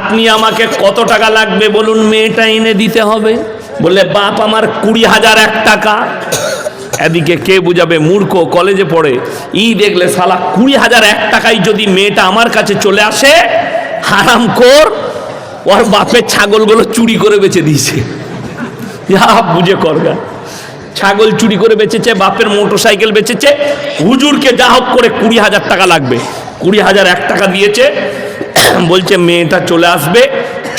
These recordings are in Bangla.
আপনি আমাকে কত টাকা লাগবে বলুন, মেয়েটা এনে দিতে হবে। বললে বাপ আমার 20,001 টাকা। এদিকে কে বুঝাবে? মূর্খ, কলেজে পড়ে। দেখলে শালা 20,001 টাকায় যদি মেয়েটা আমার কাছে চলে আসে, হারামখোর ওর বাপের ছাগলগুলো চুরি করে বেচে দিয়েছে। বুঝে করগা, ছাগল চুরি করে বেচেছে, বাপের মোটরসাইকেল বেচেছে। হুজুরকে যা হোক করে 20,000 টাকা লাগবে। 20,001 টাকা দিয়েছে। বলছে মেয়েটা চলে আসবে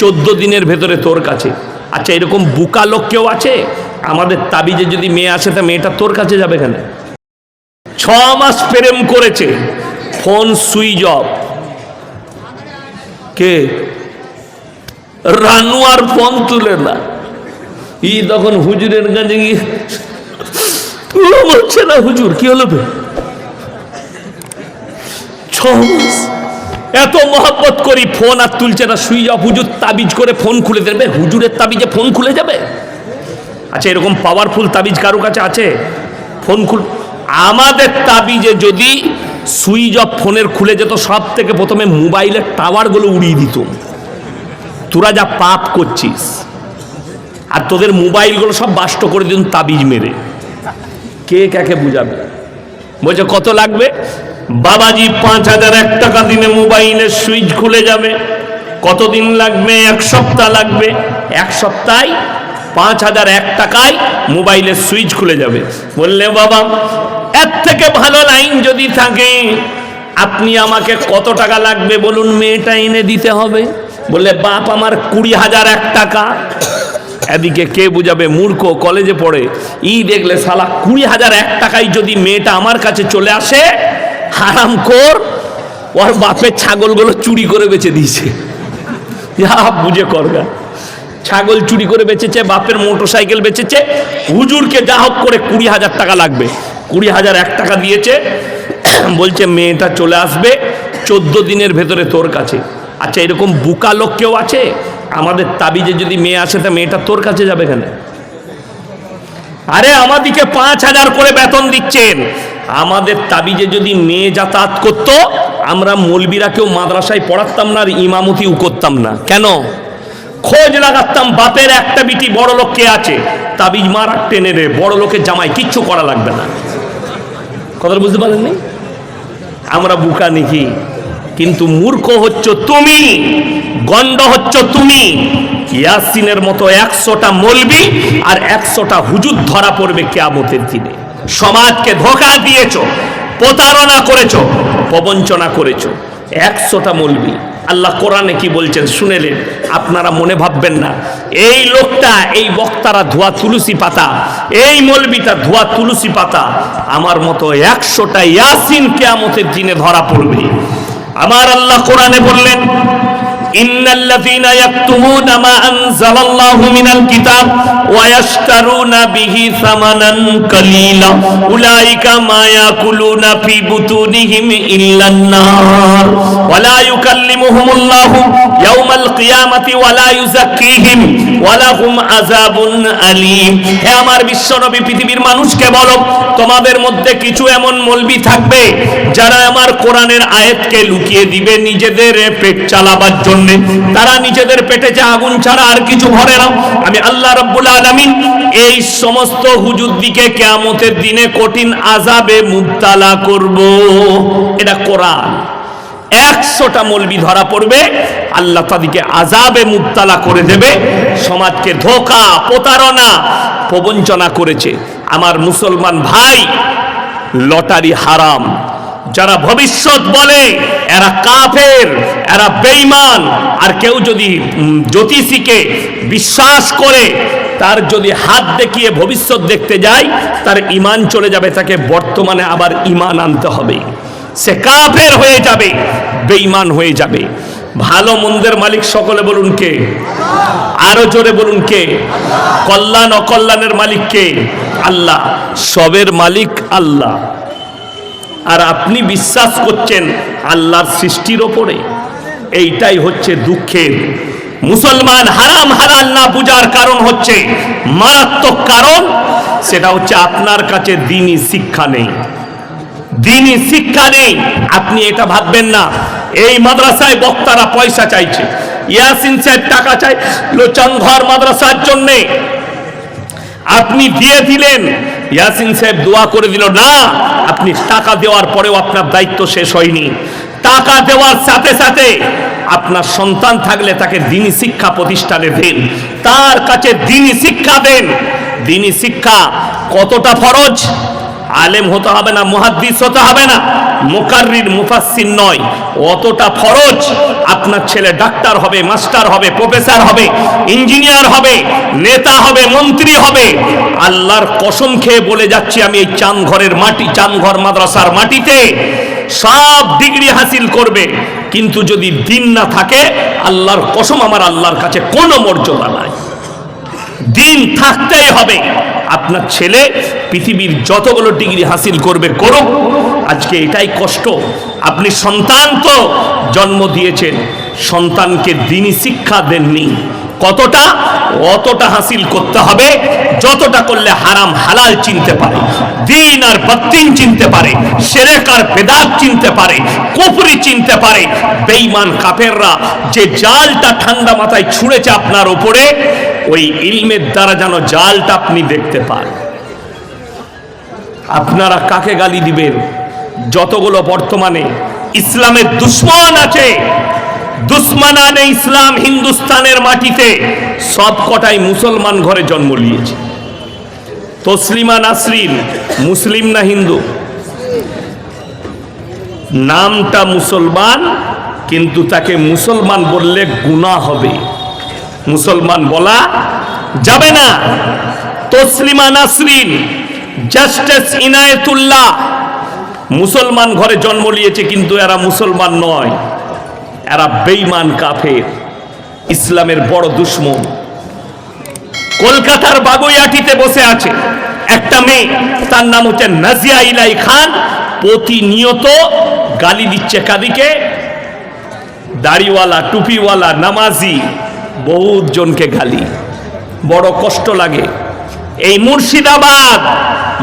14 দিনের ভেতরে তোর কাছে। আচ্ছা, এরকম বুকা লোক কেউ আছে? আমাদের তাবিজে যদি মেয়ে আসে তা মেয়েটা তোর কাছে যাবে কেন? 6 মাস প্রেম করেছে, ফোন সুইচ অফ। কে? রানু আর ফোন তুলে না। তখন হুজুরের কাছে গিয়ে বলছে না, হুজুর কি হলো? 6 মাস এত মহব্বত করি, ফোন আর তুলছে না, সুইচ অফ। হুজুর তাবিজ করে ফোন খুলে দেবে? হুজুরের তাবিজে ফোন খুলে যাবে? আচ্ছা, এরকম পাওয়ারফুল তাবিজ কারো কাছে আছে? ফোন খুল। আমাদের তাবিজে যদি সুইচ অফ ফোনের খুলে যেত, সব থেকে প্রথমে মোবাইলের টাওয়ারগুলো উড়িয়ে দিত। তোরা যা পাপ করছিস, আর তোদের মোবাইলগুলো সব বাষ্ট করে দিন তাবিজ মেরে। কে কাকে বুঝাবে? বলছে কত লাগবে? বাবাজি 5,001 টাকা দিনে মোবাইলের সুইচ খুলে যাবে। কতদিন লাগবে? 1 সপ্তাহ লাগবে। 1 সপ্তাহে 5,001 টাকায় মোবাইলের সুইচ খুলে যাবে। বললে বাবা এর থেকে ভালো লাইন যদি থাকে, আপনি আমাকে কত টাকা লাগবে বলুন, মেয়েটা এনে দিতে হবে। বললে বাপ আমার 20,001 টাকা। এদিকে কে বুঝাবে? মূর্খ, কলেজে পড়ে। দেখলে শালা 20,001 টাকায় যদি মেয়েটা আমার কাছে চলে আসে, হারামখোর ওর বাপের ছাগলগুলো চুরি করে বেচে দিয়েছে। বুঝে করগা, ছাগল চুরি করে বেচেছে, বাপের মোটরসাইকেল বেচেছে। হুজুরকে যা হোক করে 20,000 টাকা লাগবে। 20,001 টাকা দিয়েছে। বলছে মেয়েটা চলে আসবে 14 দিনের ভেতরে তোর কাছে। আচ্ছা, এরকম বুকা লোক কেউ আছে? আমাদের তাবিজে যদি মেয়ে আসে তা মেয়েটা তোর কাছে যাবে কেন? আরে আমাদিকে 5,000 করে বেতন দিচ্ছেন। আমাদের তাবিজে যদি মেয়ে যাতায়াত করতো, আমরা মৌলবীরা কেউ মাদ্রাসায় পড়াতাম না আর ইমামতিও করতাম না। কেন? খোঁজ লাগাতাম বাপের একটা বিটি বড় লোক কে আছে, তাবিজ মার আর টেনে রে, বড় লোকের জামাই, কিচ্ছু করা লাগবে না। কথা বুঝতে পারেননি? আমরা বুকা নাকি? কিন্তু মূর্খ হচ্ছ তুমি, গন্ড হচ্ছ তুমি। ইয়াসিনের মতো 100টা মৌলবি আর 100টা হুজুর ধরা পড়বে কিয়ামতের দিনে। সমাজকে ধোঁকা দিয়েছো, প্রতারণা করেছো, প্রবঞ্চনা করেছো। 100টা মৌলবি। আল্লাহ কোরআনে কি বলছেন শুনেলেন? আপনারা মনে ভাববেন না এই লোকটা, এই বক্তারা ধোয়া তুলসী পাতা, এই মৌলবিটা ধোয়া তুলসী পাতা। আমার মতো 100টা ইয়াসিন কিয়ামতের দিনে ধরা পড়বে। আমার আল্লাহ কোরআনে বললেন, ইন্নাল্লাযীনা ইয়াকতুমুনা মা আনজালাল্লাহু মিনাল কিতাব ওয়া ইয়াশতারুনা বিহি সামানান কালীলা উলাইকা মা ইয়াকুলুনা ফি বুতুনিহিম ইল্লান নার ওয়া লা ইউকাল্লিমুহুমুল্লাহু ইয়াওমাল কিয়ামাতি ওয়া লা ইউযাক্কিহিম ওয়া লাহুম আযাবুন আলীম। হে আমার বিশ্বনবী, পৃথিবীর মানুষকে বলো, তোমাদের মধ্যে কিছু এমন মৌলবি থাকবে যারা আমার কোরআনের আয়াতকে লুকিয়ে দিবে নিজেদের পেট চালাবার জন্য। তারা নিজেদের পেটে যে আগুন ছাড়া আর কিছু ভরে না। আমি আল্লাহ রাব্বুল আলামিন এই সমস্ত হুজুরদিকে কিয়ামতের দিনে কঠিন আযাবে মুবতালা করব। এটা কোরআন। 100টা মৌলবি ধরা পড়বে, আল্লাহ তাদেরকে আযাবে মুবতালা করে দেবে। সমাজকে ধোঁকা, প্রতারণা, প্রবঞ্চনা করেছে। আমার মুসলমান ভাই, লটারি হারাম। যারা ভবিষ্যৎ বলে এরা কাফের, এরা বেঈমান। আর কেউ যদি জ্যোতিষীকে বিশ্বাস করে, তার যদি হাত দেখিয়ে ভবিষ্যৎ দেখতে যায়, তার ঈমান চলে যাবে। তাকে বর্তমানে আবার ঈমান আনতে হবে। সে কাফের হয়ে যাবে, বেঈমান হয়ে যাবে। ভালো মন্দের মালিক সকলে বলুন কে? আরো জোরে বলুন কে? কল্যাণ অকল্যাণের মালিক কে? আল্লাহ। সবের মালিক আল্লাহ। আর আপনি বিশ্বাস করছেন আল্লাহর সৃষ্টির ওপরে। এইটাই হচ্ছে দুঃখের। মুসলমান হারাম হালাল না বুঝার কারণ হচ্ছে, মারাত্মক কারণ, সেটা হচ্ছে আপনার কাছে দ্বীনি শিক্ষা নেই। দ্বীনি শিক্ষা নেই। আপনি এটা ভাববেন না এই মাদ্রাসায় বক্তারা পয়সা চাইছে, ইয়াসিন সাহেব টাকা চাইলো চাংঘর মাদ্রাসার জন্যে, আপনি দিয়ে দিলেন। ইয়াসিন সাহেব দোয়া করে দিল, না, আপনি টাকা দেওয়ার পরেও আপনার দায়িত্ব শেষ হয়নি। টাকা দেওয়ার সাথে সাথে আপনার সন্তান থাকলে তাকে দ্বীনি শিক্ষা প্রতিষ্ঠানে দেন, তার কাছে দ্বীনি শিক্ষা দেন। দ্বীনি শিক্ষা কতটা ফরজ? আলেম হতে হবে না, মুহাদ্দিস হতে হবে না, মুকাররির মুফাসসির নয়, অতটা ফরজ। আপনার ছেলে ডাক্তার হবে, মাস্টার হবে, প্রফেসর হবে, ইঞ্জিনিয়ার হবে, নেতা হবে, মন্ত্রী হবে। আল্লাহর কসম খেয়ে বলে যাচ্ছি আমি, এই চাঁদঘরের মাটি, চাঁদঘর মাদ্রাসার মাটিতে সব ডিগ্রি হাসিল করবে, কিন্তু যদি দ্বীন না থাকে, আল্লাহর কসম আমার আল্লাহর কাছে কোনো মর্যাদা নাই। দ্বীন থাকতেই হবে। আপনার ছেলে পৃথিবীর যতগুলো ডিগ্রি হাসিল করবে করুক, আজকে এটাই কষ্ট। আপনি সন্তান তো জন্ম দিয়েছেন, সন্তানকে দ্বীনি শিক্ষা দেননি। কতটা? অতটা হাসিল করতে হবে যতটা করলে হারাম হালাল চিনতে পারে, দ্বীন আর বাতিল চিনতে পারে, শিরক আর বিদআত চিনতে পারে, কুফরি চিনতে পারে। বেঈমান কাফেররা যে জালটা ঠান্ডা মাথায় ছুঁড়েছে আপনার উপরে, ওই ইলমের দ্বারা যেন জালটা আপনি দেখতে পান। আপনারা কাকে গালি দিবেন? যতগুলো বর্তমানে ইসলামের দুশ্মন আছে, দুশ্মনানে ইসলাম হিন্দুস্তানের মাটিতে, সব কটাই মুসলমান ঘরে জন্ম নিয়েছে। তসলিমা নাসরিন মুসলিম না হিন্দু? নামটা মুসলমান, কিন্তু তাকে মুসলমান বললে গুনাহ হবে, মুসলমান বলা যাবে না। তসলিমা নাসরিন, জাস্টিস ইনায়েতুল্লাহ মুসলমান ঘরে জন্ম নিয়েছে, কিন্তু এরা মুসলমান নয়, এরা বেঈমান কাফের, ইসলামের বড় দুশ্মন। কলকাতার বাগুইয়াটিতে বসে আছে একটা মেয়ে, তার নাম হচ্ছে নাজিয়া ইলাই খান। প্রতিনিয়ত গালি দিচ্ছে কাদিকে? দাড়িওয়ালা, টুপিওয়ালা, নামাজি, বহুত জনকে গালি। বড় কষ্ট লাগে। এই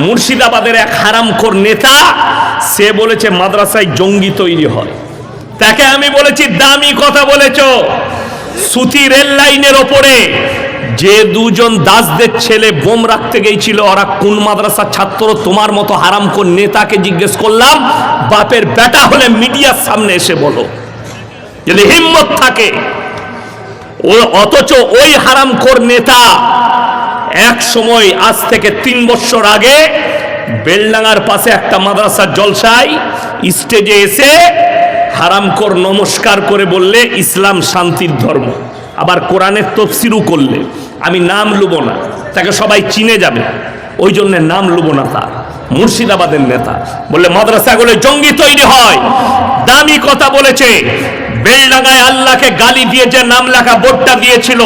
মুর্শিদাবাদের এক হারামখোর নেতা, সে বলেছে মাদ্রাসায় জঙ্গি তৈরি হয়। তাকে আমি বলেছি, দামি কথা বলেছ। সুতি রেল লাইনের ওপরে যে দুজন দাসদের ছেলে বোম রাখতে গিয়েছিল, ওরা কোন মাদ্রাসার ছাত্র? তোমার মতো হারামখোর নেতাকে জিজ্ঞেস করলাম, বাপের বেটা হলে মিডিয়ার সামনে এসে বলো, যদি হিম্মত থাকে। অথচ ওই হারামখোর নেতা এক সময়, আজ থেকে 3 বছর আগে, বেলডাঙ্গার পাশে একটা মাদ্রাসার জলসায় স্টেজে এসে হারামখোর নমস্কার করে বললে ইসলাম শান্তির ধর্ম, আবার কোরআনের তাফসীরও করলে। আমি নাম লুব না, তাকে সবাই চিনে যাবে, ওই জন্য নাম লুব না। তার মুর্শিদাবাদের নেতা বললে মাদ্রাসাগুলো জঙ্গি তৈরি হয়। দামি কথা বলেছে। বেলডাঙ্গায় আল্লাহকে গালি দিয়ে যে নাম লেখা বোর্ডটা দিয়েছিল,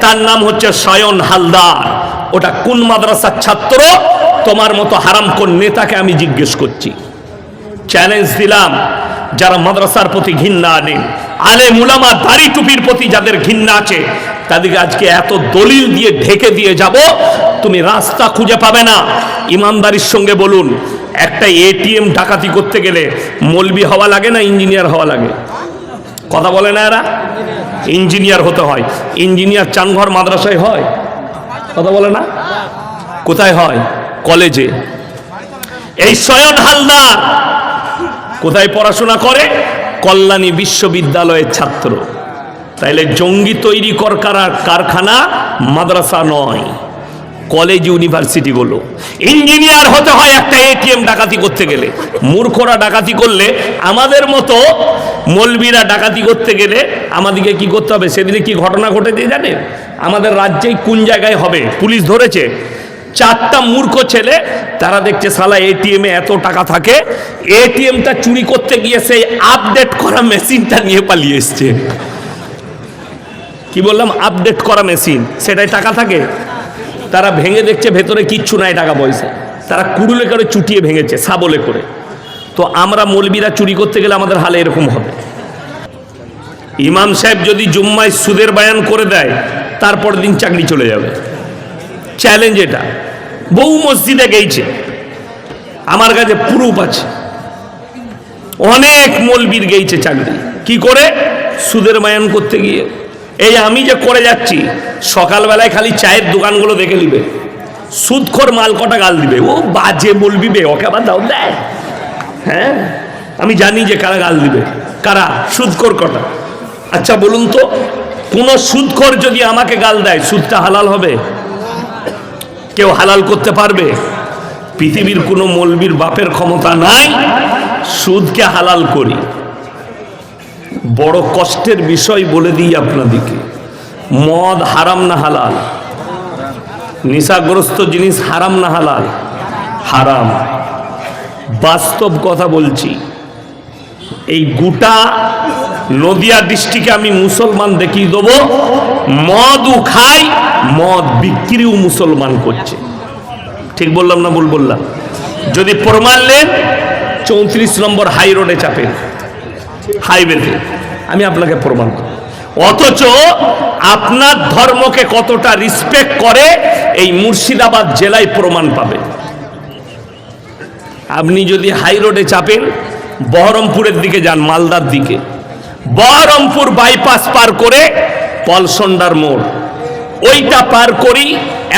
তার নাম হচ্ছে সায়ন হালদার। ওটা কোন মাদ্রাসার ছাত্র? তোমার মতো হারামখোর নেতাকে আমি জিজ্ঞেস করছি, চ্যালেঞ্জ দিলাম। যারা মাদ্রাসার প্রতি ঘৃণা আনেন, আলেম উলামা দাড়ি টুপির প্রতি যাদের ঘৃণা আছে, তাদেরকে আজকে এত দলিল দিয়ে ঢেকে দিয়ে যাব, তুমি রাস্তা খুঁজে পাবে না। ইমানদারির সঙ্গে বলুন, একটা এটিএম ডাকাতি করতে গেলে মৌলবি হওয়া লাগে না ইঞ্জিনিয়ার হওয়া লাগে? কথা বলে না এরা? ইঞ্জিনিয়ার হতে হয়। ইঞ্জিনিয়ার চাঁদঘর মাদ্রাসায় হয়? কথা বলে না? কোথায় হয়? কলেজে। এই সৈয়দ হালদার কোথায় পড়াশোনা করে? কল্যাণী বিশ্ববিদ্যালয়ের ছাত্র। তাইলে জঙ্গি তৈরি কারখানা মাদ্রাসা নয়, কলেজ ইউনিভার্সিটিগুলো। ইঞ্জিনিয়ার হতে হয় একটা এটিএম ডাকাতি করতে গেলে। মূর্খরা ডাকাতি করলে, আমাদের মতো মৌলবীরা ডাকাতি করতে গেলে আমাদেরকে কি করতে হবে? সেদিনে কি ঘটনা ঘটেছে জানেন? আমাদের রাজ্যেই কোন জায়গায় হবে, পুলিশ ধরেছে 4টা মূর্খ ছেলে, তারা দেখছে শালা এটিএমে এত টাকা থাকে, এটিএমটা চুরি করতে গিয়ে সেই আপডেট করা মেশিনটা নিয়ে পালিয়ে এসছে। কি বললাম? আপডেট করা মেশিন, সেটাই টাকা থাকে। তারা ভেঙে দেখছে ভেতরে কিচ্ছু নাই টাকা পয়সা, তারা কুড়ুলে করে চুটিয়ে ভেঙেছে, সাবলে করে। তো আমরা মৌলবীরা চুরি করতে গেলে আমাদের হালে এরকম হবে। ইমাম সাহেব যদি জুম্মায় সুদের বয়ান করে দেয়, তারপর দিন চাকরি চলে যাবে। চ্যালেঞ্জ এটা। বহু মসজিদে গেছে, আমার কাছে প্রুফ আছে, অনেক মৌলবীর গেছে চাকরি। কি করে? সুদের বয়ান করতে গিয়ে। এই আমি যে করে যাচ্ছি, সকালবেলায় খালি চায়ের দোকানগুলো দেখে নিবে, সুদখোর মাল কটা গাল দিবে, ও বাজে বলবিবে, ওকে আবার দাও দেয়। হ্যাঁ, আমি জানি যে কারা গাল দিবে, কারা সুদখোর কটা। আচ্ছা বলুন তো, কোন সুদখোর যদি আমাকে গাল দেয়, সুদটা হালাল হবে? কেউ হালাল করতে পারবে? পৃথিবীর কোনো মৌলবীর বাপের ক্ষমতা নাই সুদকে হালাল করি। বড় কষ্টের বিষয় বলে দিই আপনাদেরকে, মদ হারাম না হালাল? নেশাগ্রস্ত জিনিস হারাম না হালাল? হারাম। বাস্তব কথা বলছি, এই গোটা নদিয়া ডিস্ট্রিক্টে আমি মুসলমান দেখিয়ে দেবো, মদও খায়, মদ বিক্রিও মুসলমান করছে। ঠিক বললাম না ভুল বললাম? যদি প্রমাণ নেন, 34 নম্বর হাই রোডে চাপেন, হাইওয়েতে, আমি আপনাকে প্রমাণ করব। অথচ আপনার ধর্মকে কতটা রিসপেক্ট করে এই মুর্শিদাবাদ জেলায় প্রমাণ পাবেন। আপনি যদি হাই রোডে চাপেন, বহরমপুরের দিকে যান, মালদার দিকে, বহরমপুর বাইপাস পার করে পলসন্ডার মোড়, ওইটা পার করি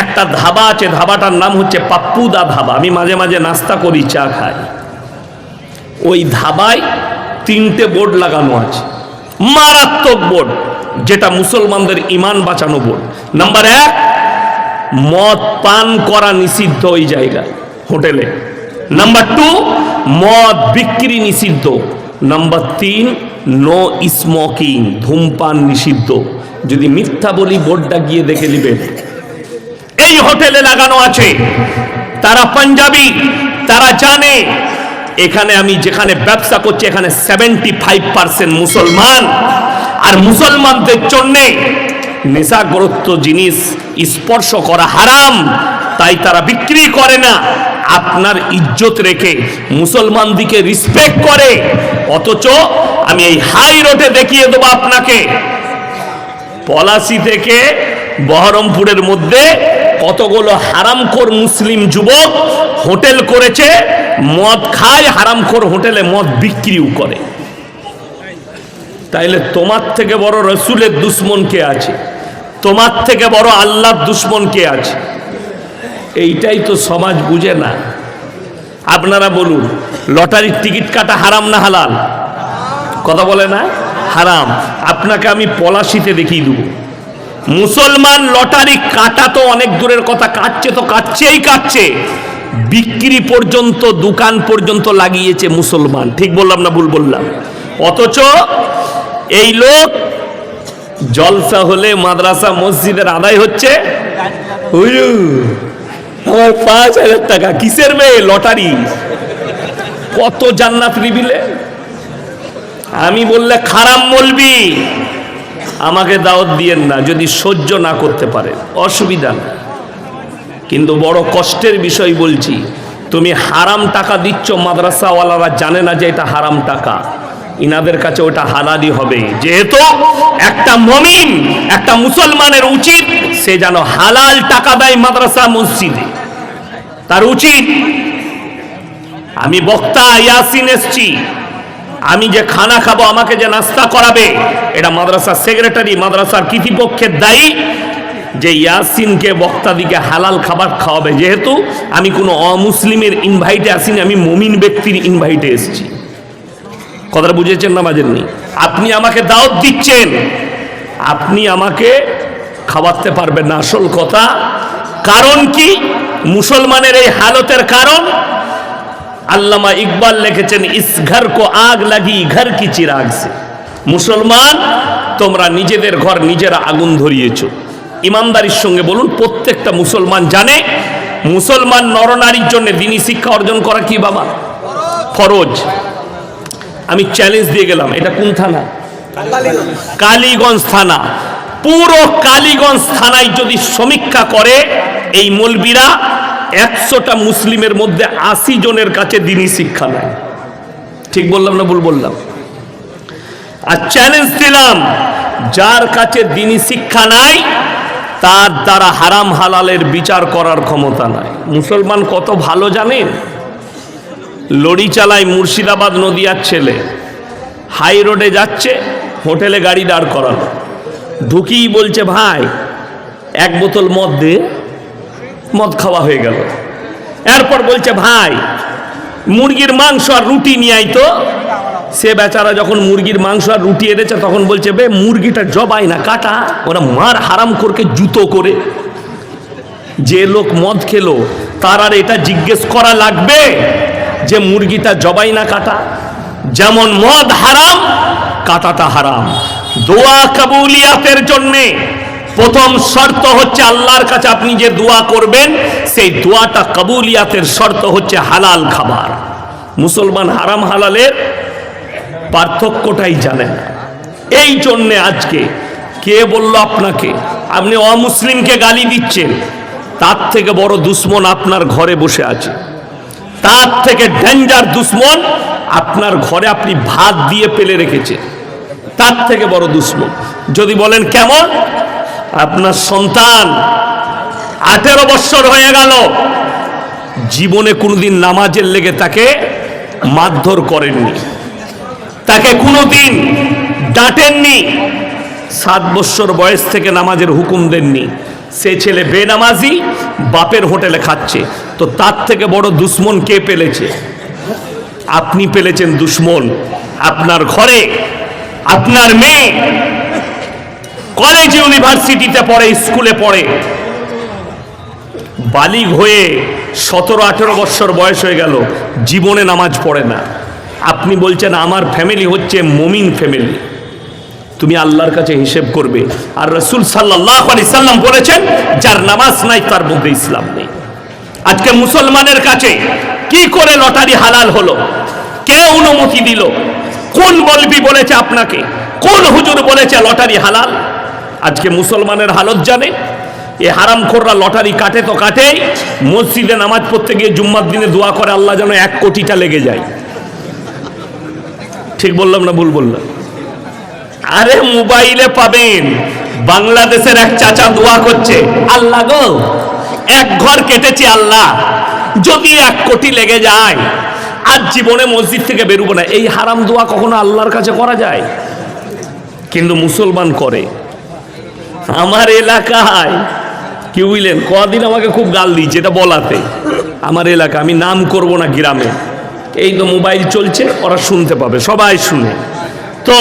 একটা ধাবা আছে, ধাবাটার নাম হচ্ছে পাপ্পুদা ধাবা। আমি মাঝে মাঝে নাস্তা করি, চা খাই। ওই ধাবায় 3টে বোর্ড লাগানো আছে, মারাত্মক বোর্ড, যেটা মুসলমানদের ইমান বাঁচানো বোর্ড। নাম্বার 1, মদ পান করা নিষিদ্ধ ওই জায়গায়, হোটেলে। নাম্বার 2, মদ বিক্রি নিষিদ্ধ। নাম্বার 3, নো স্মোকিং, ধূমপান নিষিদ্ধ। যদি মিথ্যা বলি, বোর্ডটা গিয়ে দেখে নেবেন। এই হোটেলে লাগানো আছে। তারা পাঞ্জাবি, তারা জানে এখানে আমি যেখানে ব্যবসা করছি, এখানে 75% মুসলমান, আর মুসলমানদের জন্য নেশাগ্রস্ত জিনিস স্পর্শ করা হারাম, তাই তারা বিক্রি করে না। আপনার ইজ্জত রেখে মুসলমান দিকে রিসপেক্ট করে। অথচ আমি এই হাই রোডে দেখিয়ে দেবো আপনাকে, পলাশী থেকে বহরমপুরের মধ্যে কতগুলো হারামখোর মুসলিম যুবক হোটেল করেছে, মদ খায়, হারামখোর হোটেলে মদ বিক্রিও করে। তাইলে তোমার থেকে বড় রসুলের দুশ্মন কে আছে? তোমার থেকে বড় আল্লাহর দুশ্মন কে আছে? এইটাই তো সমাজ বুঝে না। আপনারা বলুন, লটারির টিকিট কাটা হারাম না হালাল? কথা বলে না, হারাম। আপনাকে আমি পলাশীতে দেখিয়ে দেবো, মুসলমান লটারি কাটা তো অনেক দূরের কথা, কাটছে তো কাটছে, বিক্রি পর্যন্ত, দোকান পর্যন্ত লাগিয়েছে মুসলমান। ঠিক বললাম না ভুল বললাম? অথচ এই লোক জলসা হলে, মাদ্রাসা মসজিদের আদায় হচ্ছে, আমার 5,000 টাকা, কিসের মেয়ে? লটারি। কত জান্নাত নিবিলে। আমি বললে খারাপ বলবি, আমাকে দাওয়াত দিয়েন না, যদি সহ্য না করতে পারে অসুবিধা না। কিন্তু বড় কষ্টের বিষয় বলছি, তুমি হারাম টাকা দিচ্ছ, মাদ্রাসাওয়ালারা জানে না যে এটা হারাম টাকা, ইনাদের কাছে ওটা হালালি হবে। যেহেতু একটা মুমিন, একটা মুসলমানের উচিত সে যেন হালাল টাকা দেয় মাদ্রাসা মসজিদে, তার উচিত। আমি বক্তা, ইয়াসিন এসছি, আমি যে খানা খাবো, আমাকে যে নাস্তা করাবে, এটা মাদ্রাসার সেক্রেটারি, মাদ্রাসার কর্তৃপক্ষের দায়ী যে ইয়াসিনকে, বক্তাদিকে হালাল খাবার খাওয়াবে। যেহেতু আমি কোনো অমুসলিমের ইনভাইটে আসিনি, আমি মুমিন ব্যক্তির ইনভাইটে এসেছি। কথাটা বুঝেছেন না বাজেননি? আপনি আমাকে দাওয়াত দিচ্ছেন, আপনি আমাকে খাওয়াতে পারবেন না। আসল কথা, কারণ কি মুসলমানের এই হালতের কারণ? আল্লামা ইকবাল লিখেছেন, ইস ঘর কো আগ লাগি ঘর কি চিরাগ সে। মুসলমান, তোমরা নিজেদের ঘর নিজেরা আগুন ধরিয়েছো। ইমানদারির সঙ্গে বলুন, প্রত্যেকটা মুসলমান জানে মুসলমান নরনারীর জন্য দিনী শিক্ষা অর্জন করা কি বাবা ফরজ। আমি চ্যালেঞ্জ দিয়ে গেলাম, এটা কোন থানা? কালীগঞ্জ থানা। পুরো কালীগঞ্জ থানায় যদি সমীক্ষা করে এই মৌলবীরা, 100টা মুসলিমের মধ্যে 80 জনের কাছে দিনী শিক্ষা নেয়। ঠিক বললাম না ভুল বললাম? আর চ্যালেঞ্জ দিলাম, যার কাছে দিনী শিক্ষা নাই তার দ্বারা হারাম হালালের বিচার করার ক্ষমতা নাই। মুসলমান কত ভালো জানেন? লরি চালায়, মুর্শিদাবাদ নদিয়ার ছেলে, হাই রোডে যাচ্ছে, হোটেলে গাড়ি দাঁড় করালো, ঢুকিয়ে বলছে ভাই এক বোতল মদ দে, মদ খাওয়া হয়ে গেল। এরপর বলছে ভাই মুরগির মাংস আর রুটি নিয়ে আই তো। সে বেচারা যখন মুরগির মাংস আর রুটি এনেছে তখন বলছে বে মুরগিটা জবাই না কাটা, ওরা মার হারাম করকে জুতো করে। যে লোক মদ খেলো তার আর এটা জিজ্ঞেস করা লাগবে যে মুরগিটা জবাই না কাটা? যেমন মদ হারাম, কাটাটা হারাম। দোয়া কবুলিয়াতের জন্যে প্রথম শর্ত হচ্ছে আল্লাহর কাছে আপনি যে দোয়া করবেন সেই দোয়াটা কবুলিয়াতের শর্ত হচ্ছে হালাল খাবার। মুসলমান হারাম হালালের পার্থক্যটাই জানে না। এই জন্যে আজকে কে বলল আপনাকে আপনি অমুসলিমকে গালি দিচ্ছেন? তার থেকে বড় দুশ্মন আপনার ঘরে বসে আছে, তার থেকে ডেঞ্জার দুশ্মন আপনার ঘরে আপনি ভাত দিয়ে পেলে রেখেছে, তার থেকে বড় দুশ্মন। যদি বলেন কেমন? আপনার সন্তান 18 বছর হয়ে গেল, জীবনে কোনোদিন নামাজের লেগে তাকে মারধর করেননি, তাকে কোনোদিন ডাঁটেননি, 7 বছর বয়স থেকে নামাজের হুকুম দেননি। সে ছেলে বেনামাজি, বাপের হোটেলে খাচ্ছে। তো তার থেকে বড় দুশ্মন কে পেলেছে? আপনি পেলেছেন দুশ্মন। আপনার ঘরে আপনার মেয়ে কলেজ ইউনিভার্সিটিতে পড়ে, স্কুলে পড়ে, বালিগ হয়ে 17-18 বছর বয়স হয়ে গেল, জীবনে নামাজ পড়ে না। আপনি বলছেন আমার ফ্যামিলি হচ্ছে মুমিন ফ্যামিলি। তুমি আল্লাহর কাছে হিসেব করবে। আর রাসূল সাল্লাল্লাহু আলাইহি সাল্লাম বলেছেন যার নামাজ নাই তার মধ্যে ইসলাম নেই। আজকে মুসলমানের কাছে কি করে লটারি হালাল হলো? কে অনুমতি দিল? কোন মৌলবি বলেছে আপনাকে? কোন হুজুর বলেছে লটারি হালাল? আজকে মুসলমানের হালত জানে? এ হারামখোররা লটারি কাটে তো কাটেই, মসজিদে নামাজ পড়তে গিয়ে জুম্মার দিনে দোয়া করে আল্লাহ যেন 1 কোটিটা লেগে যায়। ঠিক বললাম না ভুল বললাম? আরে মোবাইলে পাবেন, বাংলাদেশের এক চাচা দোয়া করছে, আল্লাহ গো 1 ঘর কেটেছি আল্লাহ, যদি 1 কোটি লেগে যায় আজ জীবনে মসজিদ থেকে বেরোবো না। এই হারাম দোয়া কখনো আল্লাহর কাছে করা যায়? কিন্তু মুসলমান করে। আমার এলাকায় কি বুঝলেন, কদিন আমাকে খুব গাল দিয়েছে এটা বলাতে। আমার এলাকা, আমি নাম করব না, গ্রামে এই তো মোবাইল চলছে, ওরা শুনতে পাবে, সবাই শুনে। তো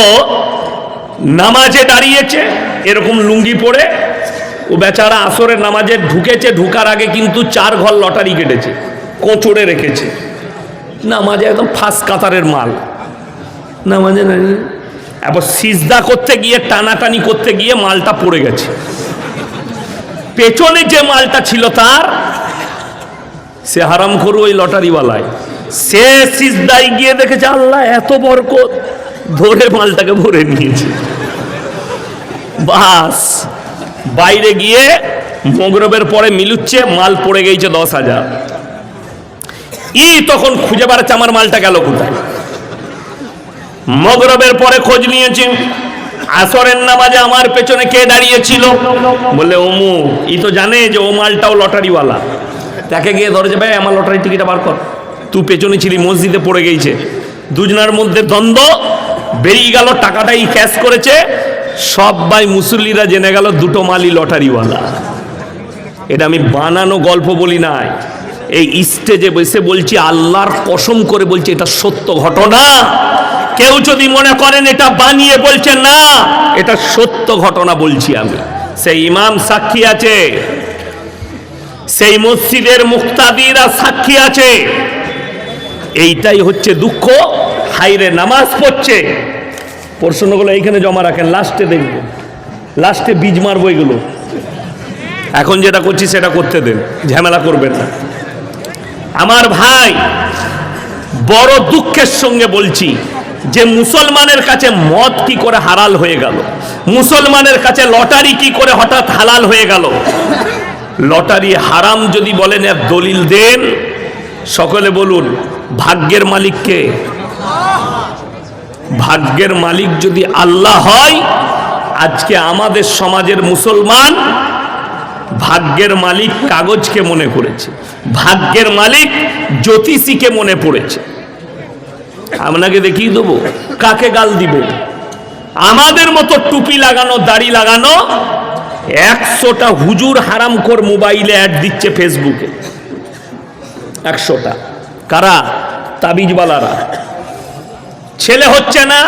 নামাজে দাঁড়িয়েছে এরকম লুঙ্গি পরে, ও বেচারা আসরের নামাজে ঢুকেছে, ঢুকার আগে কিন্তু 4 ঘর লটারি কেটেছে, কোঁচড়ে রেখেছে। নামাজে একদম ফার্স্ট কাতারের মাল। নামাজে দাঁড়িয়ে এবার সিজদা করতে গিয়ে, টানাটানি করতে গিয়ে মালটা পড়ে গেছে। পেছনে যে মালটা ছিল তার, সে হারামখোর ওই লটারিওয়ালায়, সে সিজদায় গিয়ে দেখেছে আল্লাহ এত বরকত, ধরে মালটাকে ভরে নিয়েছে। বাস বাইরে গিয়ে মগরবের পরে মিলুচ্ছে, মাল পড়ে গেছে 10,000। তখন খুঁজে বেড়াচ্ছে আমার মালটা গেল কোথায়। মগরবের পরে খোঁজ নিয়েছে, আসরের নামাজে আমার পেছনে কে দাঁড়িয়েছিল, বলে ওমু। তো জানে যে ও মালটাও লটারিওয়ালা। তাকে গিয়ে ধরেছে, ভাই আমার লটারি টিকিটটা বার কর, তুই পেছনে ছিলি, মসজিদে পড়ে গেছে। দুজনের মধ্যে দ্বন্দ্ব, বেরিয়ে গেল, টাকাটাই ক্যাশ করেছে। সবাই মুসল্লিরা জেনে গেল 2টো মালই লটারিওয়ালা। এটা আমি বানানো গল্প বলি নাই, এই স্টেজে বসে বলছি, আল্লাহর কসম করে বলছি এটা সত্য ঘটনা। কেউ যদি মনে করেন এটা বানিয়ে বলছে, না, এটা সত্য ঘটনা বলছি আমি। সেই ইমাম সাক্ষী আছে, সেই মসজিদের মুক্তাদিরা সাক্ষী আছে। এইটাই হচ্ছে দুঃখ। হাইরে নামাজ পড়ছে, প্রশ্নগুলো এইখানে জমা রাখেন, লাস্টে দেখবেন, লাস্টে বীজ মারবো এগুলো। এখন যেটা করছি সেটা করতে দেন, ঝামেলা করবেন না। আমার ভাই, বড় দুঃখের সঙ্গে বলছি যে মুসলমানের কাছে মদ কি করে হালাল হয়ে গেল, মুসলমানের কাছে লটারি কি করে হঠাৎ হালাল হয়ে গেল। লটারি হারাম যদি বলেন এর দলিল দেন। সকলে বলুন, ভাগ্যের মালিক কে? ভাগ্যের মালিক যদি আল্লাহ হয়, আজকে আমাদের সমাজের মুসলমান ভাগ্যের মালিক কাগজকে মনে করেছে, ভাগ্যের মালিক জ্যোতিষীকে মনে পড়েছে। আপনাকে দেখিয়ে দেবো কাকে গাল দিবে। আমাদের মতো টুপি লাগানো, দাড়ি লাগানো 100টা হুজুর হারামখোর মোবাইলে অ্যাড দিচ্ছে ফেসবুকে। 100টা। কারা? তাবিজওয়ালারা। ছেলে হচ্ছে না,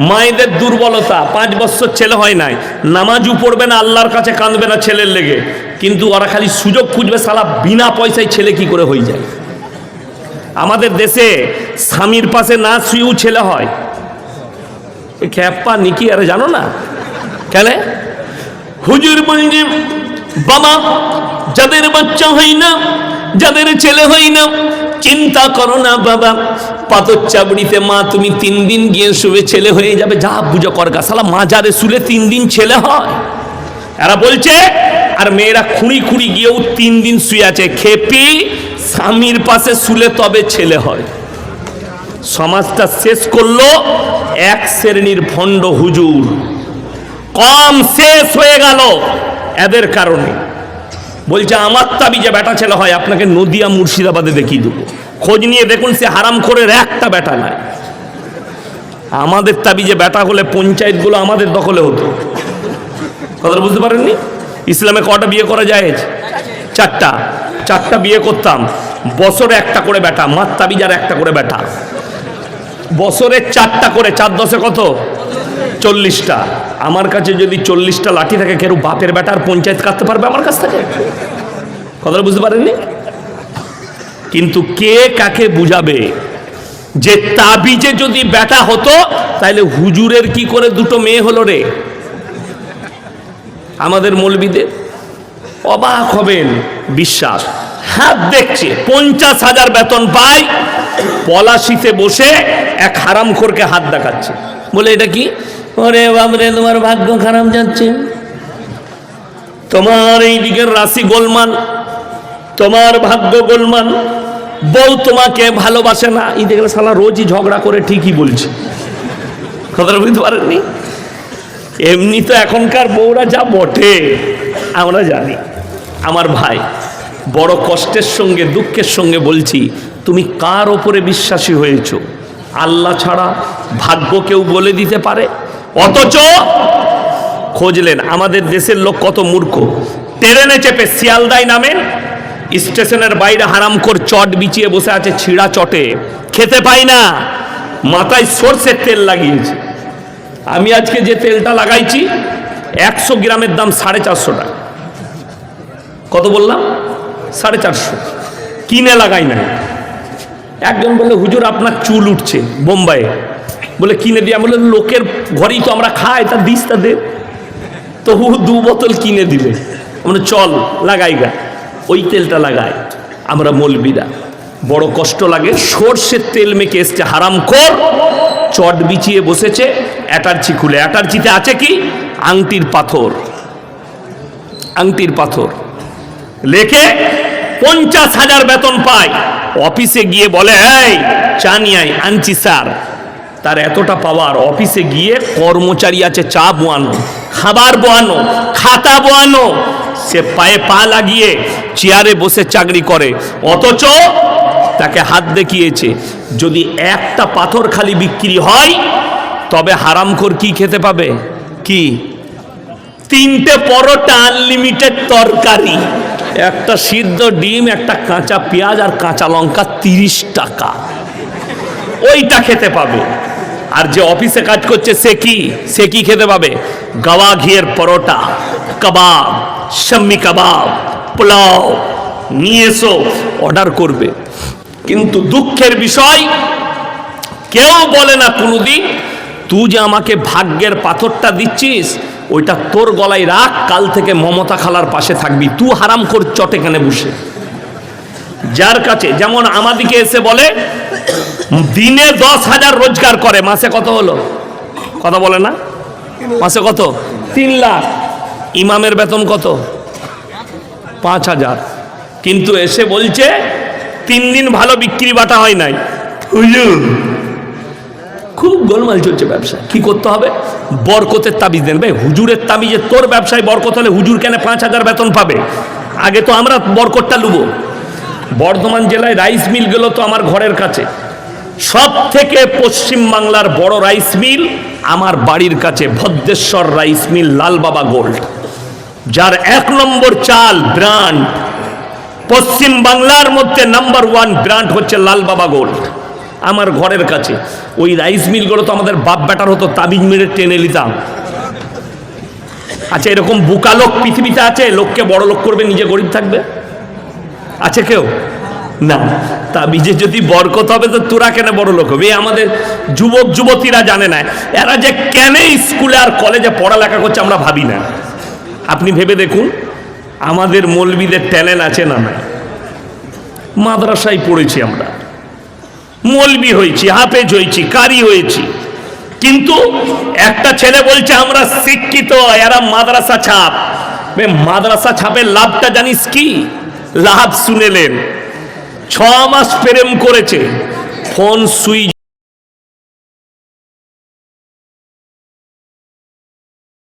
মায়েদের দুর্বলতা, 5 বছর ছেলে হয় নাই, নামাজও পড়বে না, আল্লাহর কাছে কাঁদবে না ছেলের লেগে, কিন্তু ওরা খালি সুযোগ খুঁজবে সালা বিনা পয়সায় ছেলে কি করে হয়ে যায়। আমাদের দেশে স্বামীর পাশে না শুয়েও ছেলে হয়। খ্যাপা নিকি আরে জানো না কেন? হুজুর বলছে বাবা যাদের বাচ্চা হয় না, যাদের ছেলে হয় না, চিন্তা করো না বাবা, পাথর চাবড়িতে মা তুমি 3 দিন গিয়ে শুয়ে ছেলে হয়ে যাবে, যা বুঝো করগা, সালা মাজারে শুলে 3 দিন ছেলে হয়। এরা বলছে, আর মেয়েরা খুঁড়ি খুঁড়ি গিয়েও 3 দিন শুয়ে আছে। খেপি স্বামীর পাশে শুলে তবে ছেলে হয়। সমাজটা শেষ করলো এক শ্রেণীর ভণ্ড হুজুর, কম শেষ হয়ে গেল এদের কারণে। বলছে আমার তাবিজে বেটা ছেলে হয়, আপনাকে নদিয়া মুর্শিদাবাদে দেখিয়ে দেবো, খোঁজ নিয়ে দেখুন সে হারামখোরের একটা বেটা নাই। আমাদের তাবিজে বেটা হলে পঞ্চায়েতগুলো আমাদের দখলে হতো। কথা বুঝতে পারেননি? ইসলামে কটা বিয়ে করা যায়? 4টা বিয়ে করতাম, বছরে 1টা করে বেটা, মার তাবিজ আর 1টা করে বেটা, বছরে 4টা করে, 4 10 কত? 40টা। আমার কাছে যদি 40টা লাঠি থাকে, কেউ বাপের বেটা আর পঞ্চায়েত কাটতে পারবে আমার কাছ থেকে? কথাটা বুঝতে পারেননি? কিন্তু কে কাকে বুঝাবে যে তাবিজে যদি বেটা হতো তাহলে হুজুরের কি করে 2টো মেয়ে হলো রে? আমাদের মৌলবীদের অবাক হবেন, বিশ্বাস। হাত দেখছে 50,000 বেতন পায়, পলাশিতে বসে এক হারামখোরকে হাত দেখাচ্ছে, বলে এটা কি? ওরে বাবরে তোমার ভাগ্য খারাপ যাচ্ছে, তোমার এই দিকের রাশি গোলমাল, তোমার ভাগ্য গোলমাল, বউ তোমাকে ভালোবাসে না। এই দেখলে শালা রোজই ঝগড়া করে ঠিকই বলছে। কথাটা বুঝতে পারেননি? এমনি তো এখনকার বউরা যা বটে আমরা জানি। আমার ভাই, বড় কষ্টের সঙ্গে দুঃখের সঙ্গে বলছি, তুমি কার ওপরে বিশ্বাসী হয়েছো? আল্লাহ ছাড়া ভাগ্য কেউ বলে দিতে পারে? অথচ খোঁজলেন আমাদের দেশের লোক কত মূর্খ। ট্রেনে চেপে শিয়ালদায় নামেন, স্টেশনের বাইরে হারামখোর চট বিছিয়ে বসে আছে, ছিঁড়া চটে, খেতে পাই না, মাথায় সরষের তেল লাগিয়েছে। আমি আজকে যে তেলটা লাগাইছি 100 গ্রামের দাম 450 টাকা। কত বললাম? 450। কিনে লাগাই না। একজন বললে হুজুর আপনার চুল উঠছে বোম্বাইয়ে, বলে কিনে দিয়ে। বলে লোকের ঘরেই তো আমরা খাই, তার দিস তা দে। তবু 2 বোতল কিনে দিলে, আমরা চল লাগাই গা। ওই তেলটা লাগায় আমরা মৌলবীরা। বড় কষ্ট লাগে, সর্ষের তেল মেখে এসছে হারামখোর, চট বিছিয়ে বসেছে, অ্যাটার্চি খুলে, অ্যাটার্চিতে আছে কি? আংটির পাথর, আংটির পাথর লেখে 50,000 বেতন পায়। অফিসে গিয়ে বলে এই চা নিয়ে আয়, আনছি স্যার। তার এতটা পাওয়ার, অফিসে গিয়ে কর্মচারী আছে চা বোয়ানো, খাবার বোয়ানো, খাতা বোয়ানো, সে পায়ে পা লাগিয়ে চেয়ারে বসে চাকরি করে। অথচ তাকে হাত দেখিয়েছে যদি একটা পাথর খালি বিক্রি হয় তবে হারামখোর কি খেতে পাবে? কি? 3টে পরোটা, আনলিমিটেড তরকারি, একটা সিদ্ধ ডিম, একটা কাঁচা পেঁয়াজ আর কাঁচা লঙ্কা, 30 টাকা। ওইটা খেতে পাবে। আর যে অফিসে কাজ করছে সে কি খেতে পাবে? গাওয়া ঘিয়ের পরোটা, কাবাব, শাম্মি কাবাব, পোলাও নিয়ে এসো, অর্ডার করবে। কিন্তু দুঃখের বিষয়, কেউ বলে না কোনোদিন তুই যে আমাকে ভাগ্যের পাথরটা দিচ্ছিস ওইটা তোর গলায় রাখ, কাল থেকে মমতা খালার পাশে থাকবি, তুই হারামখোর চটে কেনে বসে। যার কাছে যেমন আমাদিকে এসে বলে দিনে 10,000 রোজগার করে, মাসে কত হলো? কথা বলে না? মাসে কত? 3 লাখ। ইমামের বেতন কত? 5,000। কিন্তু এসে বলছে 3 দিন ভালো বিক্রি বাটা হয় নাই। হুজুর খুব গোলমাল চলছে ব্যবসা, কি করতে হবে? বরকতের তাবিজ দেন। ভাই হুজুরের তাবিজে তোর ব্যবসায় বরকত হলে হুজুর কেন 5,000 বেতন পাবে? আগে তো আমরা বরকতটা লুবো। বর্ধমান জেলায় রাইস মিল গেল তো আমার ঘরের কাছে, সব থেকে পশ্চিম বাংলার বড় রাইস মিল আমার বাড়ির কাছে ভদ্রেশ্বর রাইস মিল, লাল বাবা গোল্ড, যার 1 নম্বর চাল ব্র্যান্ড, পশ্চিম বাংলার মধ্যে নাম্বার 1 ব্র্যান্ড হচ্ছে লাল বাবা গোল্ড, আমার ঘরের কাছে। ওই রাইস মিলগুলো তো আমাদের বাপ বেটার হতো, তাবিজ মেরে টেনে নিতাম। আচ্ছা, এরকম বুকা লোক পৃথিবীতে আছে? লোককে বড় লোক করবে, নিজে গরিব থাকবে? আছে কেউ? না। তাবিজে যদি বরকত হবে তো তোরা কেন বড় লোক হবে? আমাদের যুবক যুবতীরা জানে না, এরা যে কেন স্কুলে আর কলেজে পড়ালেখা করছে আমরা ভাবি না। আপনি ভেবে দেখুন, আমাদের মৌলবীদের ট্যালেন্ট আছে না? না, মাদ্রাসায় পড়েছি আমরা, মৌলবী হয়েছি, হাফেজ হয়েছি, কারি হয়েছি, কিন্তু একটা ছেলে বলছে আমরা শিক্ষিত, এরা মাদ্রাসা ছাপ। মাদ্রাসা ছাপের লাভটা জানিস কি? লাভ শুনেলেন, 6 মাস প্রেম করেছে, ফোন সুইচ